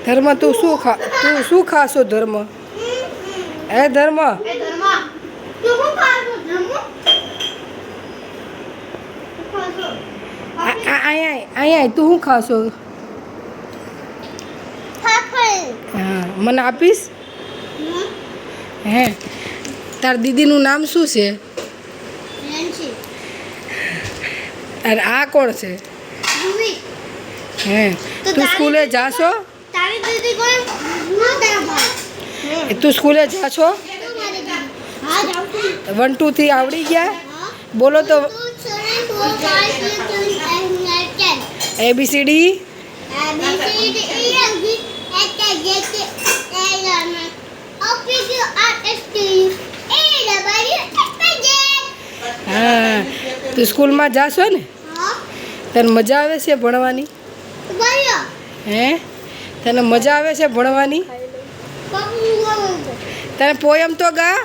ધર્મ તું શું ખાશો ધર્મ? હે ધર્મ, અહીંયા તું શું ખાશો? હા, મને આપીશ? હે, તાર દીદીનું નામ શું છે? અરે આ કોણ છે? હે, તું સ્કૂલે જાશો? તું સ્કૂલે જાશો? 1 2 3 આવડી ગયા? બોલો તો. ABCD. હા, તું સ્કૂલમાં જાશો ને? તને મજા આવે છે ભણવાની? હે, તને મજા આવે છે ભણવાની? તને પોયમ તો ગા.